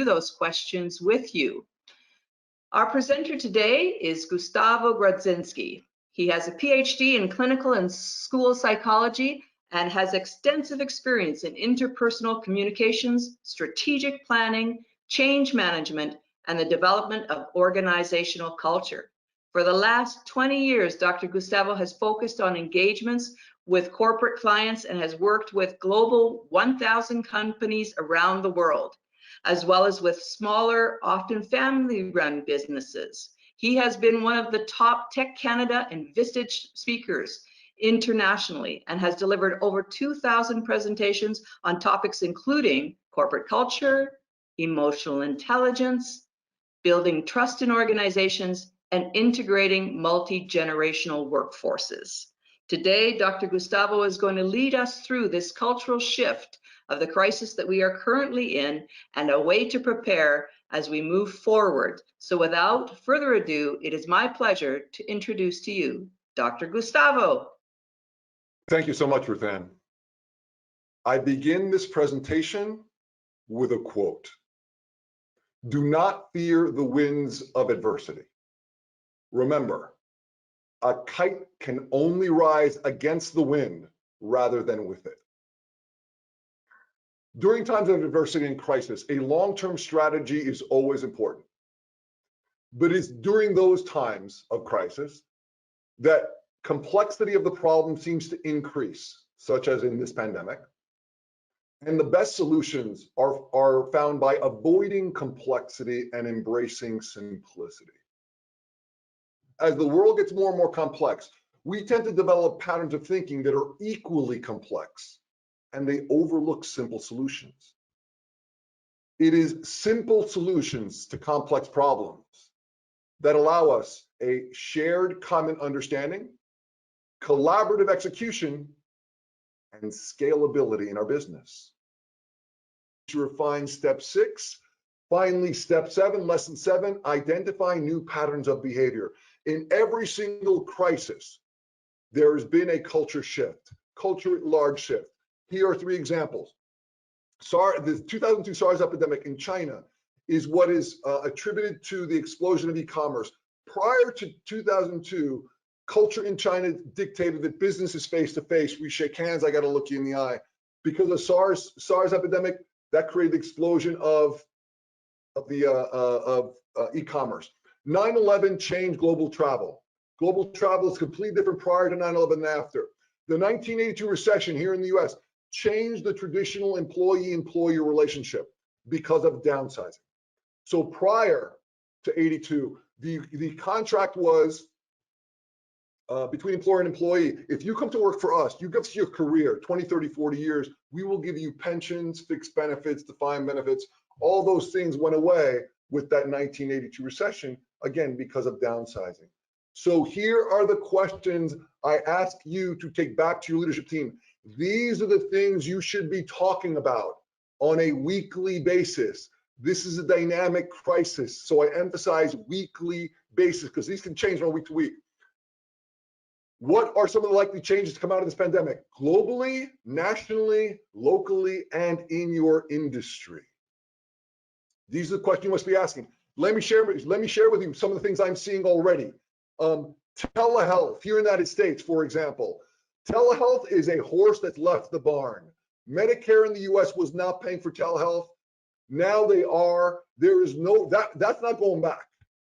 those questions with you. Our presenter today is Gustavo Grodnitzky. He has a PhD in clinical and school psychology and has extensive experience in interpersonal communications, strategic planning, change management, and the development of organizational culture. For the last 20 years, Dr. Gustavo has focused on engagements with corporate clients and has worked with global 1,000 companies around the world, as well as with smaller, often family-run businesses. He has been one of the top Tech Canada and Vistage speakers internationally and has delivered over 2,000 presentations on topics including corporate culture, emotional intelligence, building trust in organizations, and integrating multi-generational workforces. Today, Dr. Gustavo is going to lead us through this cultural shift of the crisis that we are currently in and a way to prepare as we move forward. So without further ado, it is my pleasure to introduce to you Dr. Gustavo. Thank you so much, Ruth Ann. I begin this presentation with a quote. Do not fear the winds of adversity. Remember, a kite can only rise against the wind rather than with it. During times of adversity and crisis, a long-term strategy is always important. But it's during those times of crisis that complexity of the problem seems to increase, such as in this pandemic. And the best solutions are found by avoiding complexity and embracing simplicity. As the world gets more and more complex, we tend to develop patterns of thinking that are equally complex, and they overlook simple solutions. It is simple solutions to complex problems that allow us a shared common understanding, collaborative execution, and scalability in our business. To refine step 6, finally step 7, lesson 7, identify new patterns of behavior. In every single crisis, there has been a culture shift, culture at large shift. Here are 3 examples. The 2002 SARS epidemic in China is what is attributed to the explosion of e-commerce. Prior to 2002, culture in China dictated that business is face-to-face. We shake hands, I gotta look you in the eye. Because of SARS epidemic, that created the explosion of e-commerce. 9/11 changed global travel. Global travel is completely different prior to 9/11 and after. The 1982 recession here in the US changed the traditional employee-employer relationship because of downsizing. So prior to 82, the contract was between employer and employee. If you come to work for us, you give us your career, 20, 30, 40 years, we will give you pensions, fixed benefits, defined benefits. All those things went away with that 1982 recession, again, because of downsizing. So here are the questions I ask you to take back to your leadership team. These are the things you should be talking about on a weekly basis. This is a dynamic crisis, so I emphasize weekly basis because these can change from week to week. What are some of the likely changes to come out of this pandemic? Globally, nationally, locally, and in your industry. These are the questions you must be asking. Let me share with you some of the things I'm seeing already. Telehealth here in the United States, for example. Telehealth is a horse that's left the barn. Medicare in the US was not paying for telehealth. Now they are. There is no, that's not going back.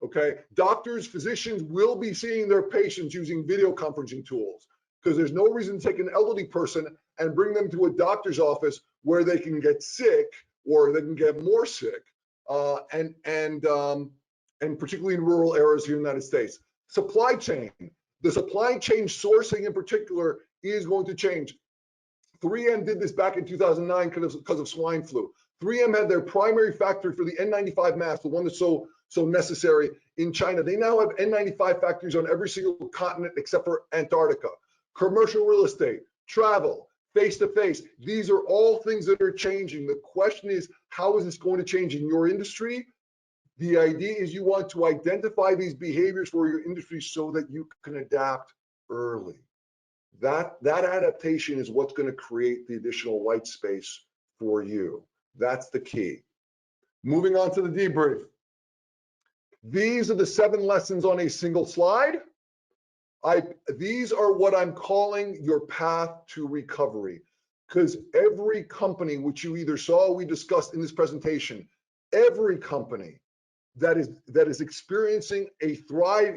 Okay, doctors, physicians will be seeing their patients using video conferencing tools because there's no reason to take an elderly person and bring them to a doctor's office where they can get sick or they can get more sick, and particularly in rural areas here in the United States. Supply chain, the supply chain sourcing in particular is going to change. 3M did this back in 2009 because of swine flu. 3M had their primary factory for the N95 mask, the one that's so necessary in China. They now have N95 factories on every single continent except for Antarctica. Commercial real estate, travel, face-to-face, these are all things that are changing. The question is, how is this going to change in your industry? The idea is you want to identify these behaviors for your industry so that you can adapt early. That adaptation is what's going to create the additional white space for you. That's the key. Moving on to the debrief. These are the 7 lessons on a single slide. These are what I'm calling your path to recovery, because every company, which you either saw or we discussed in this presentation, every company that is experiencing a thrive,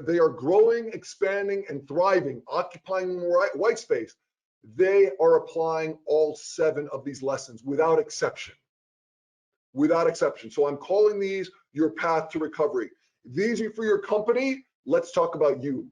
they are growing, expanding, and thriving, occupying more white space, they are applying all 7 of these lessons without exception. Without exception. So I'm calling these your path to recovery. These are for your company. Let's talk about you.